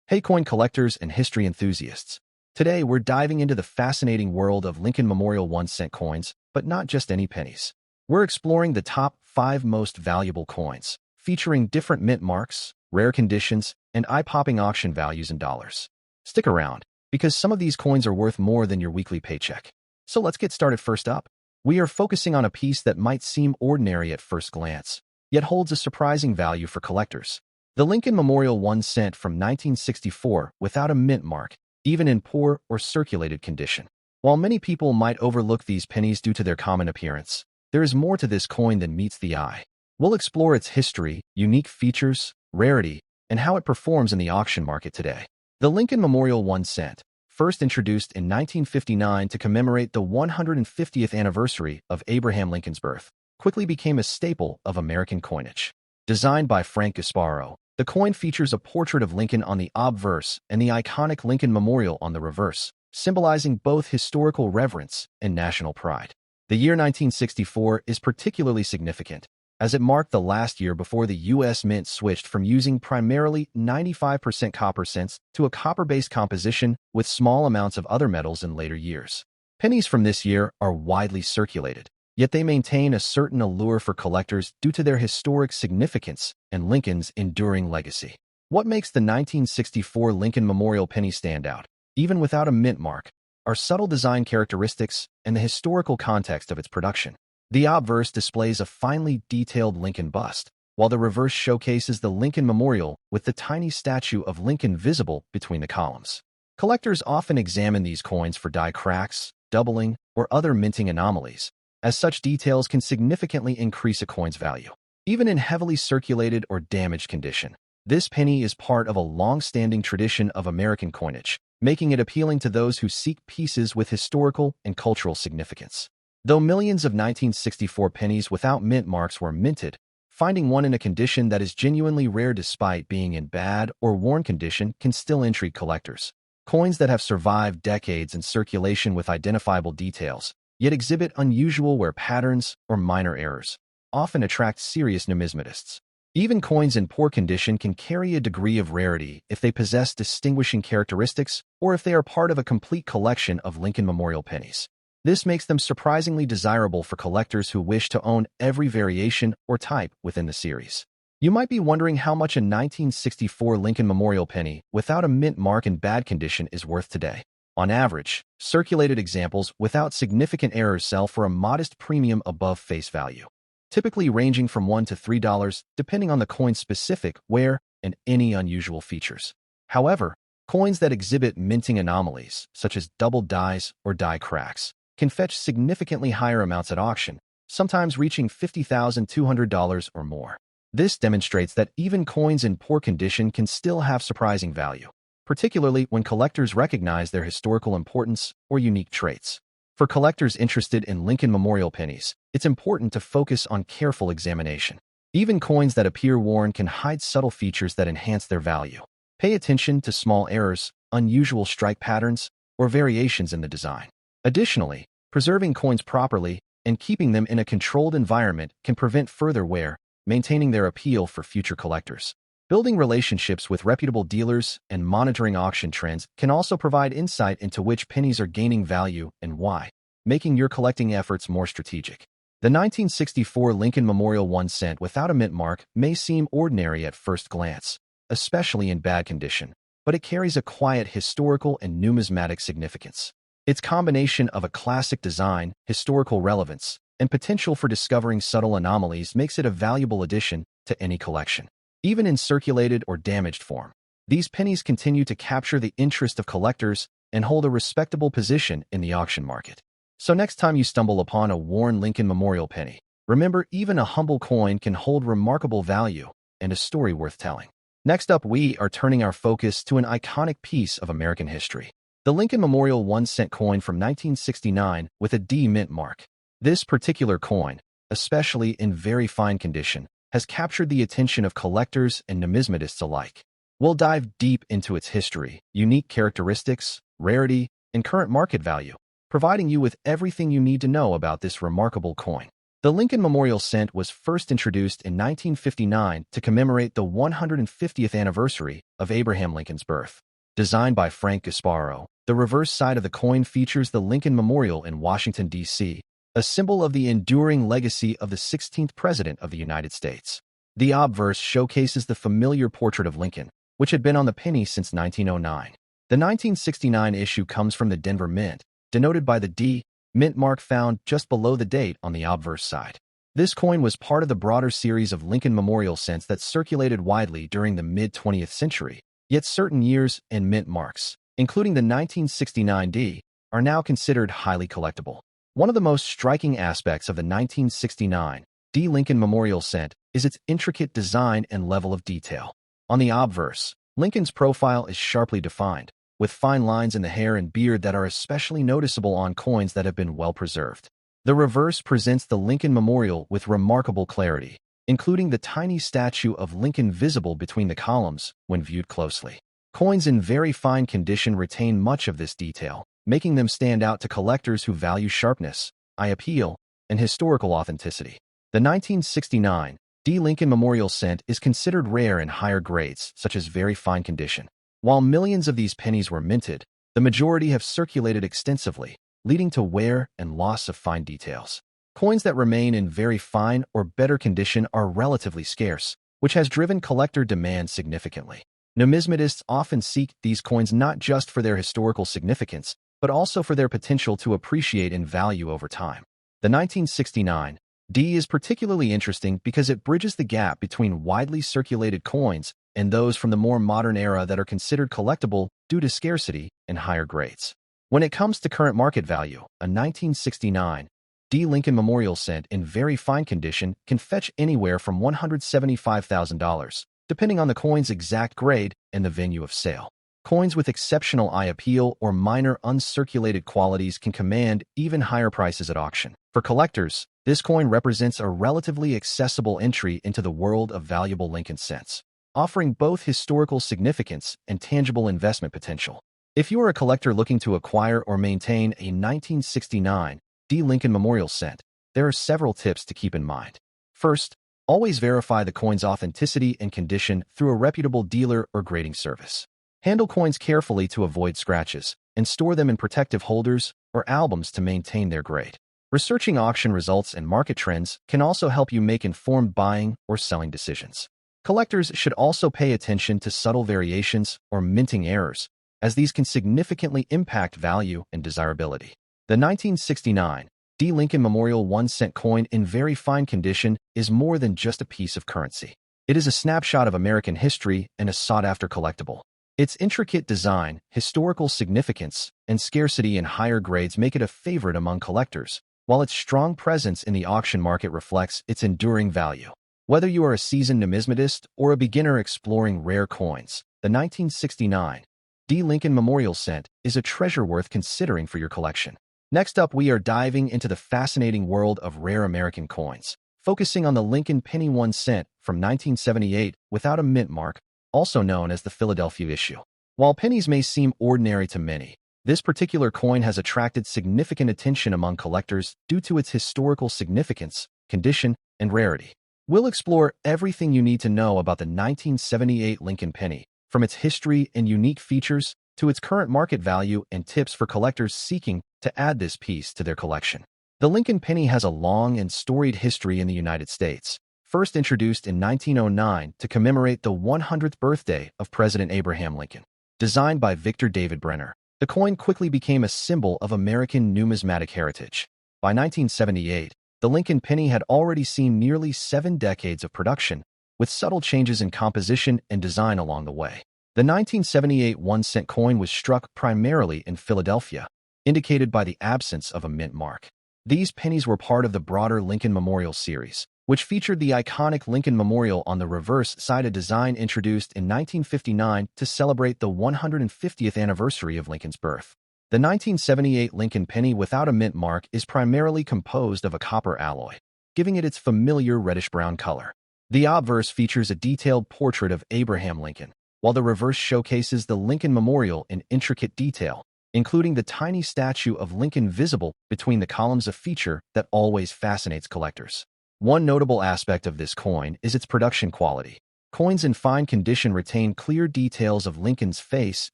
Hey coin collectors and history enthusiasts. Today we're diving into the fascinating world of Lincoln Memorial 1-cent coins, but not just any pennies. We're exploring the top 5 most valuable coins, featuring different mint marks, rare conditions, and eye-popping auction values in dollars. Stick around, because some of these coins are worth more than your weekly paycheck. So let's get started. First up, we are focusing on a piece that might seem ordinary at first glance, yet holds a surprising value for collectors. The Lincoln Memorial 1-cent from 1964 without a mint mark, even in poor or circulated condition. While many people might overlook these pennies due to their common appearance, there is more to this coin than meets the eye. We'll explore its history, unique features, rarity, and how it performs in the auction market today. The Lincoln Memorial 1-cent, first introduced in 1959 to commemorate the 150th anniversary of Abraham Lincoln's birth, quickly became a staple of American coinage. Designed by Frank Gasparo, the coin features a portrait of Lincoln on the obverse and the iconic Lincoln Memorial on the reverse, symbolizing both historical reverence and national pride. The year 1964 is particularly significant, as it marked the last year before the U.S. Mint switched from using primarily 95% copper cents to a copper-based composition with small amounts of other metals in later years. Pennies from this year are widely circulated, yet they maintain a certain allure for collectors due to their historic significance and Lincoln's enduring legacy. What makes the 1964 Lincoln Memorial penny stand out, even without a mint mark, are subtle design characteristics and the historical context of its production. The obverse displays a finely detailed Lincoln bust, while the reverse showcases the Lincoln Memorial with the tiny statue of Lincoln visible between the columns. Collectors often examine these coins for die cracks, doubling, or other minting anomalies, as such details can significantly increase a coin's value. Even in heavily circulated or damaged condition, this penny is part of a long-standing tradition of American coinage, making it appealing to those who seek pieces with historical and cultural significance. Though millions of 1964 pennies without mint marks were minted, finding one in a condition that is genuinely rare despite being in bad or worn condition can still intrigue collectors. Coins that have survived decades in circulation with identifiable details, yet exhibit unusual wear patterns or minor errors, often attract serious numismatists. Even coins in poor condition can carry a degree of rarity if they possess distinguishing characteristics or if they are part of a complete collection of Lincoln Memorial pennies. This makes them surprisingly desirable for collectors who wish to own every variation or type within the series. You might be wondering how much a 1964 Lincoln Memorial penny without a mint mark in bad condition is worth today. On average, circulated examples without significant errors sell for a modest premium above face value, typically ranging from $1 to $3 depending on the coin's specific wear and any unusual features. However, coins that exhibit minting anomalies, such as doubled dies or die cracks, can fetch significantly higher amounts at auction, sometimes reaching $50,200 or more. This demonstrates that even coins in poor condition can still have surprising value, particularly when collectors recognize their historical importance or unique traits. For collectors interested in Lincoln Memorial pennies, it's important to focus on careful examination. Even coins that appear worn can hide subtle features that enhance their value. Pay attention to small errors, unusual strike patterns, or variations in the design. Additionally, preserving coins properly and keeping them in a controlled environment can prevent further wear, maintaining their appeal for future collectors. Building relationships with reputable dealers and monitoring auction trends can also provide insight into which pennies are gaining value and why, making your collecting efforts more strategic. The 1964 Lincoln Memorial 1-cent without a mint mark may seem ordinary at first glance, especially in bad condition, but it carries a quiet historical and numismatic significance. Its combination of a classic design, historical relevance, and potential for discovering subtle anomalies makes it a valuable addition to any collection. Even in circulated or damaged form, these pennies continue to capture the interest of collectors and hold a respectable position in the auction market. So next time you stumble upon a worn Lincoln Memorial penny, remember even a humble coin can hold remarkable value and a story worth telling. Next up, we are turning our focus to an iconic piece of American history. The Lincoln Memorial 1-cent coin from 1969 with a D mint mark. This particular coin, especially in very fine condition, has captured the attention of collectors and numismatists alike. We'll dive deep into its history, unique characteristics, rarity, and current market value, providing you with everything you need to know about this remarkable coin. The Lincoln Memorial Cent was first introduced in 1959 to commemorate the 150th anniversary of Abraham Lincoln's birth. Designed by Frank Gasparo, the reverse side of the coin features the Lincoln Memorial in Washington, D.C., a symbol of the enduring legacy of the 16th President of the United States. The obverse showcases the familiar portrait of Lincoln, which had been on the penny since 1909. The 1969 issue comes from the Denver Mint, denoted by the D mint mark found just below the date on the obverse side. This coin was part of the broader series of Lincoln Memorial cents that circulated widely during the mid-20th century, yet certain years and mint marks, including the 1969 D, are now considered highly collectible. One of the most striking aspects of the 1969 D Lincoln Memorial Cent is its intricate design and level of detail. On the obverse, Lincoln's profile is sharply defined, with fine lines in the hair and beard that are especially noticeable on coins that have been well preserved. The reverse presents the Lincoln Memorial with remarkable clarity, including the tiny statue of Lincoln visible between the columns when viewed closely. Coins in very fine condition retain much of this detail, making them stand out to collectors who value sharpness, eye appeal, and historical authenticity. The 1969 D Lincoln Memorial Cent is considered rare in higher grades, such as very fine condition. While millions of these pennies were minted, the majority have circulated extensively, leading to wear and loss of fine details. Coins that remain in very fine or better condition are relatively scarce, which has driven collector demand significantly. Numismatists often seek these coins not just for their historical significance, but also for their potential to appreciate in value over time. The 1969 D is particularly interesting because it bridges the gap between widely circulated coins and those from the more modern era that are considered collectible due to scarcity and higher grades. When it comes to current market value, a 1969 D Lincoln Memorial Cent in very fine condition can fetch anywhere from $175,000, depending on the coin's exact grade and the venue of sale. Coins with exceptional eye appeal or minor uncirculated qualities can command even higher prices at auction. For collectors, this coin represents a relatively accessible entry into the world of valuable Lincoln cents, offering both historical significance and tangible investment potential. If you are a collector looking to acquire or maintain a 1969 D Lincoln Memorial Cent, there are several tips to keep in mind. First, always verify the coin's authenticity and condition through a reputable dealer or grading service. Handle coins carefully to avoid scratches, and store them in protective holders or albums to maintain their grade. Researching auction results and market trends can also help you make informed buying or selling decisions. Collectors should also pay attention to subtle variations or minting errors, as these can significantly impact value and desirability. The 1969 D Lincoln Memorial 1-cent coin in very fine condition is more than just a piece of currency. It is a snapshot of American history and a sought-after collectible. Its intricate design, historical significance, and scarcity in higher grades make it a favorite among collectors, while its strong presence in the auction market reflects its enduring value. Whether you are a seasoned numismatist or a beginner exploring rare coins, the 1969 D Lincoln Memorial Cent is a treasure worth considering for your collection. Next up, we are diving into the fascinating world of rare American coins, focusing on the Lincoln Penny 1 cent from 1978 without a mint mark, also known as the Philadelphia issue. While pennies may seem ordinary to many, this particular coin has attracted significant attention among collectors due to its historical significance, condition, and rarity. We'll explore everything you need to know about the 1978 Lincoln penny, from its history and unique features to its current market value and tips for collectors seeking to add this piece to their collection. The Lincoln penny has a long and storied history in the United States. First introduced in 1909 to commemorate the 100th birthday of President Abraham Lincoln. Designed by Victor David Brenner, the coin quickly became a symbol of American numismatic heritage. By 1978, the Lincoln penny had already seen nearly 7 decades of production, with subtle changes in composition and design along the way. The 1978 1-cent coin was struck primarily in Philadelphia, indicated by the absence of a mint mark. These pennies were part of the broader Lincoln Memorial series, which featured the iconic Lincoln Memorial on the reverse side, a design introduced in 1959 to celebrate the 150th anniversary of Lincoln's birth. The 1978 Lincoln penny without a mint mark is primarily composed of a copper alloy, giving it its familiar reddish-brown color. The obverse features a detailed portrait of Abraham Lincoln, while the reverse showcases the Lincoln Memorial in intricate detail, including the tiny statue of Lincoln visible between the columns, a feature that always fascinates collectors. One notable aspect of this coin is its production quality. Coins in fine condition retain clear details of Lincoln's face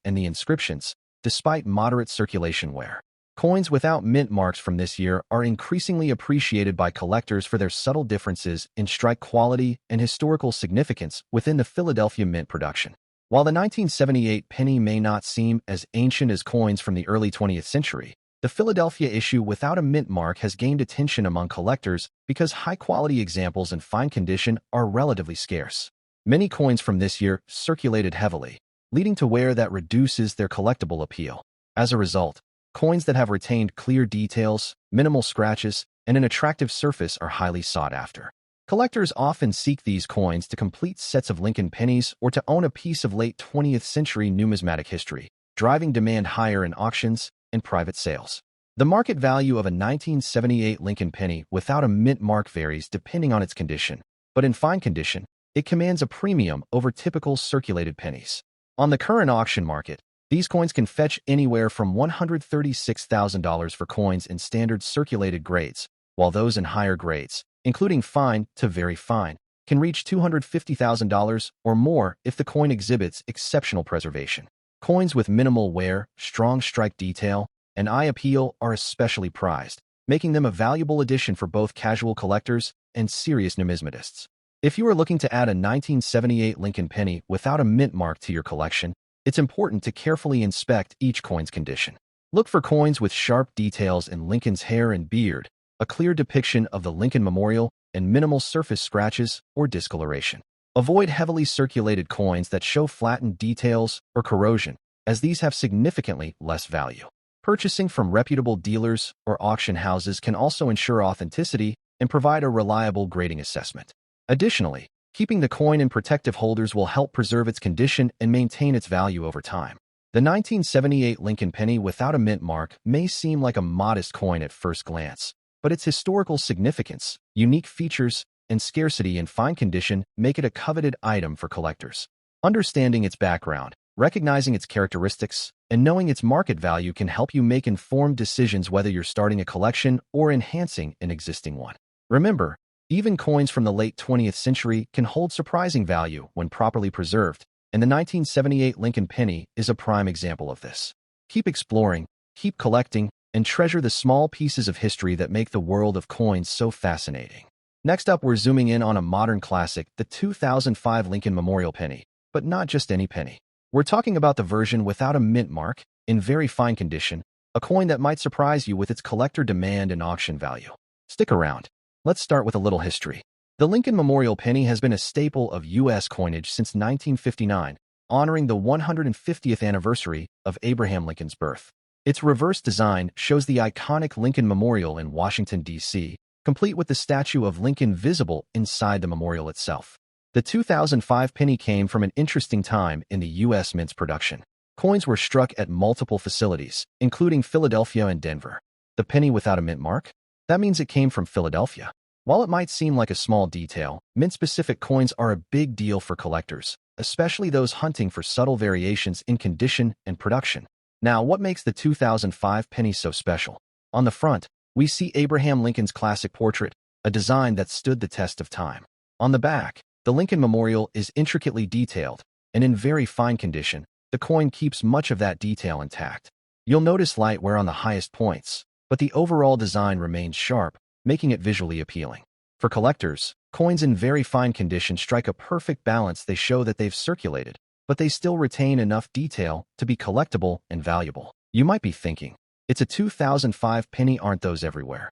and the inscriptions, despite moderate circulation wear. Coins without mint marks from this year are increasingly appreciated by collectors for their subtle differences in strike quality and historical significance within the Philadelphia mint production. While the 1978 penny may not seem as ancient as coins from the early 20th century, the Philadelphia issue without a mint mark has gained attention among collectors because high-quality examples in fine condition are relatively scarce. Many coins from this year circulated heavily, leading to wear that reduces their collectible appeal. As a result, coins that have retained clear details, minimal scratches, and an attractive surface are highly sought after. Collectors often seek these coins to complete sets of Lincoln pennies or to own a piece of late 20th century numismatic history, driving demand higher in auctions and private sales. The market value of a 1978 Lincoln penny without a mint mark varies depending on its condition, but in fine condition, it commands a premium over typical circulated pennies. On the current auction market, these coins can fetch anywhere from $136,000 for coins in standard circulated grades, while those in higher grades, including fine to very fine, can reach $250,000 or more if the coin exhibits exceptional preservation. Coins with minimal wear, strong strike detail, and eye appeal are especially prized, making them a valuable addition for both casual collectors and serious numismatists. If you are looking to add a 1978 Lincoln penny without a mint mark to your collection, it's important to carefully inspect each coin's condition. Look for coins with sharp details in Lincoln's hair and beard, a clear depiction of the Lincoln Memorial, and minimal surface scratches or discoloration. Avoid heavily circulated coins that show flattened details or corrosion, as these have significantly less value. Purchasing from reputable dealers or auction houses can also ensure authenticity and provide a reliable grading assessment. Additionally, keeping the coin in protective holders will help preserve its condition and maintain its value over time. The 1978 Lincoln penny without a mint mark may seem like a modest coin at first glance, but its historical significance, unique features, and scarcity in fine condition make it a coveted item for collectors. Understanding its background, recognizing its characteristics, and knowing its market value can help you make informed decisions whether you're starting a collection or enhancing an existing one. Remember, even coins from the late 20th century can hold surprising value when properly preserved, and the 1978 Lincoln penny is a prime example of this. Keep exploring, keep collecting, and treasure the small pieces of history that make the world of coins so fascinating. Next up, we're zooming in on a modern classic, the 2005 Lincoln Memorial penny, but not just any penny. We're talking about the version without a mint mark, in very fine condition, a coin that might surprise you with its collector demand and auction value. Stick around. Let's start with a little history. The Lincoln Memorial penny has been a staple of U.S. coinage since 1959, honoring the 150th anniversary of Abraham Lincoln's birth. Its reverse design shows the iconic Lincoln Memorial in Washington, D.C., complete with the statue of Lincoln visible inside the memorial itself. The 2005 penny came from an interesting time in the U.S. mint's production. Coins were struck at multiple facilities, including Philadelphia and Denver. The penny without a mint mark? That means it came from Philadelphia. While it might seem like a small detail, mint-specific coins are a big deal for collectors, especially those hunting for subtle variations in condition and production. Now, what makes the 2005 penny so special? On the front, we see Abraham Lincoln's classic portrait, a design that stood the test of time. On the back, the Lincoln Memorial is intricately detailed, and in very fine condition, the coin keeps much of that detail intact. You'll notice light wear on the highest points, but the overall design remains sharp, making it visually appealing. For collectors, coins in very fine condition strike a perfect balance. They show that they've circulated, but they still retain enough detail to be collectible and valuable. You might be thinking, it's a 2005 penny, aren't those everywhere?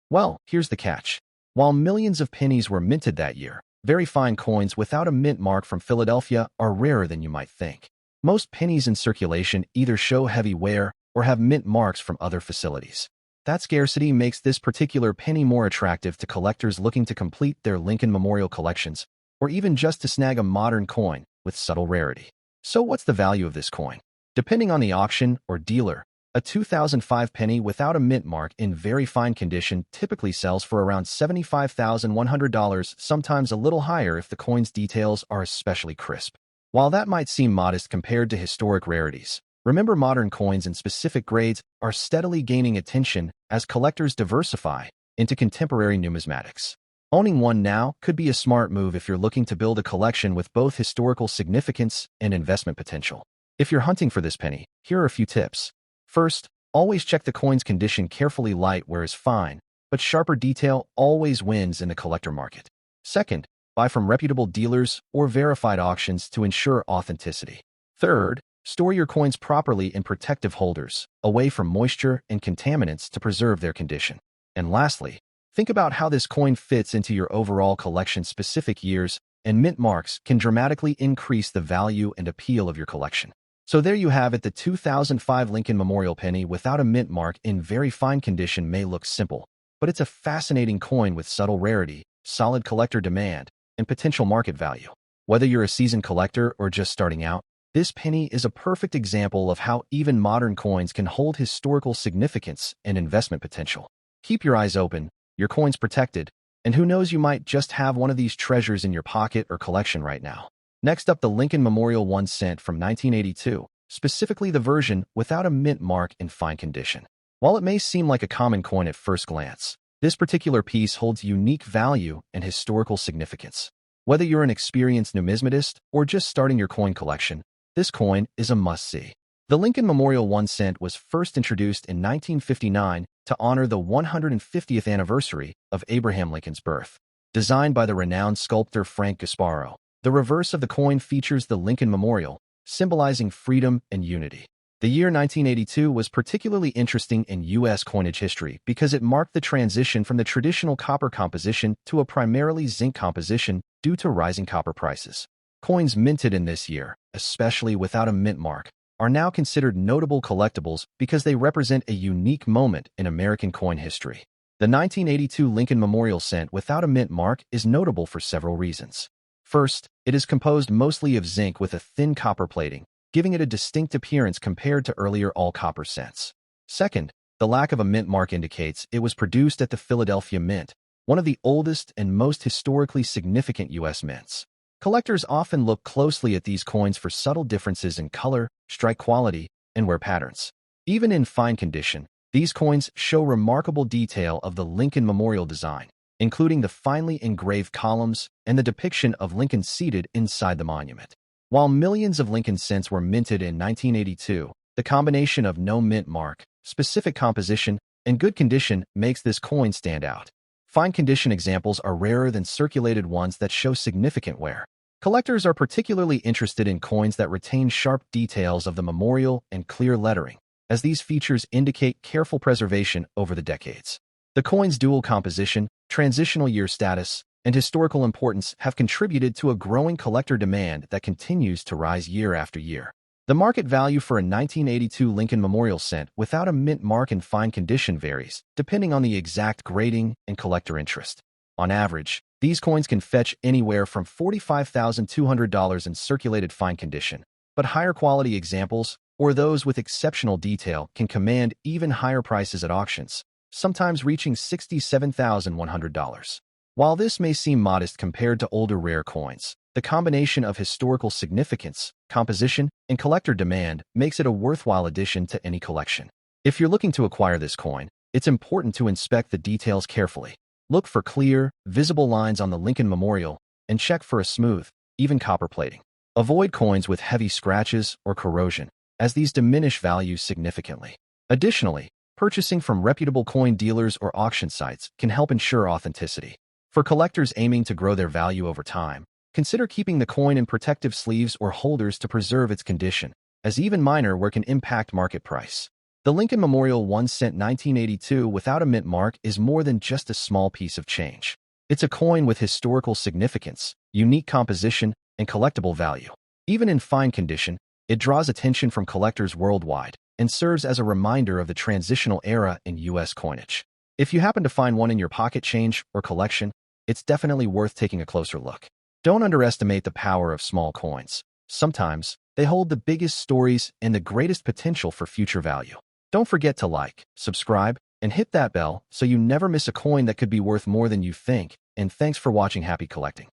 Well, here's the catch. While millions of pennies were minted that year, very fine coins without a mint mark from Philadelphia are rarer than you might think. Most pennies in circulation either show heavy wear or have mint marks from other facilities. That scarcity makes this particular penny more attractive to collectors looking to complete their Lincoln Memorial collections, or even just to snag a modern coin with subtle rarity. So what's the value of this coin? Depending on the auction or dealer, a 2005 penny without a mint mark in very fine condition typically sells for around $75,100, sometimes a little higher if the coin's details are especially crisp. While that might seem modest compared to historic rarities, Remember, modern coins and specific grades are steadily gaining attention as collectors diversify into contemporary numismatics. Owning one now could be a smart move if you're looking to build a collection with both historical significance and investment potential. If you're hunting for this penny, here are a few tips. First, always check the coin's condition carefully. Light wear is fine, but sharper detail always wins in the collector market. Second, buy from reputable dealers or verified auctions to ensure authenticity. Third, store your coins properly in protective holders, away from moisture and contaminants to preserve their condition. And lastly, think about how this coin fits into your overall collection. Specific years and mint marks can dramatically increase the value and appeal of your collection. So there you have it, the 2005 Lincoln Memorial penny without a mint mark in very fine condition. May look simple, but it's a fascinating coin with subtle rarity, solid collector demand, and potential market value. Whether you're a seasoned collector or just starting out, this penny is a perfect example of how even modern coins can hold historical significance and investment potential. Keep your eyes open, your coins protected, and who knows, you might just have one of these treasures in your pocket or collection right now. Next up, the Lincoln Memorial 1 cent from 1982, specifically the version without a mint mark in fine condition. While it may seem like a common coin at first glance, this particular piece holds unique value and historical significance. Whether you're an experienced numismatist or just starting your coin collection, this coin is a must-see. The Lincoln Memorial 1 cent was first introduced in 1959 to honor the 150th anniversary of Abraham Lincoln's birth. Designed by the renowned sculptor Frank Gasparo, the reverse of the coin features the Lincoln Memorial, symbolizing freedom and unity. The year 1982 was particularly interesting in U.S. coinage history because it marked the transition from the traditional copper composition to a primarily zinc composition due to rising copper prices. Coins minted in this year, especially without a mint mark, are now considered notable collectibles because they represent a unique moment in American coin history. The 1982 Lincoln Memorial cent without a mint mark is notable for several reasons. First, it is composed mostly of zinc with a thin copper plating, giving it a distinct appearance compared to earlier all-copper cents. Second, the lack of a mint mark indicates it was produced at the Philadelphia Mint, one of the oldest and most historically significant U.S. mints. Collectors often look closely at these coins for subtle differences in color, strike quality, and wear patterns. Even in fine condition, these coins show remarkable detail of the Lincoln Memorial design, including the finely engraved columns and the depiction of Lincoln seated inside the monument. While millions of Lincoln cents were minted in 1982, the combination of no mint mark, specific composition, and good condition makes this coin stand out. Fine condition examples are rarer than circulated ones that show significant wear. Collectors are particularly interested in coins that retain sharp details of the memorial and clear lettering, as these features indicate careful preservation over the decades. The coin's dual composition, transitional year status, and historical importance have contributed to a growing collector demand that continues to rise year after year. The market value for a 1982 Lincoln Memorial cent without a mint mark in fine condition varies, depending on the exact grading and collector interest. On average, these coins can fetch anywhere from $45,200 in circulated fine condition, but higher quality examples, or those with exceptional detail, can command even higher prices at auctions, sometimes reaching $67,100. While this may seem modest compared to older rare coins, the combination of historical significance, composition, and collector demand makes it a worthwhile addition to any collection. If you're looking to acquire this coin, it's important to inspect the details carefully. Look for clear, visible lines on the Lincoln Memorial, and check for a smooth, even copper plating. Avoid coins with heavy scratches or corrosion, as these diminish value significantly. Additionally, purchasing from reputable coin dealers or auction sites can help ensure authenticity. For collectors aiming to grow their value over time, consider keeping the coin in protective sleeves or holders to preserve its condition, as even minor wear can impact market price. The Lincoln Memorial 1 cent 1982 without a mint mark is more than just a small piece of change. It's a coin with historical significance, unique composition, and collectible value. Even in fine condition, it draws attention from collectors worldwide and serves as a reminder of the transitional era in U.S. coinage. If you happen to find one in your pocket change or collection, it's definitely worth taking a closer look. Don't underestimate the power of small coins. Sometimes, they hold the biggest stories and the greatest potential for future value. Don't forget to like, subscribe, and hit that bell so you never miss a coin that could be worth more than you think. And thanks for watching. Happy collecting.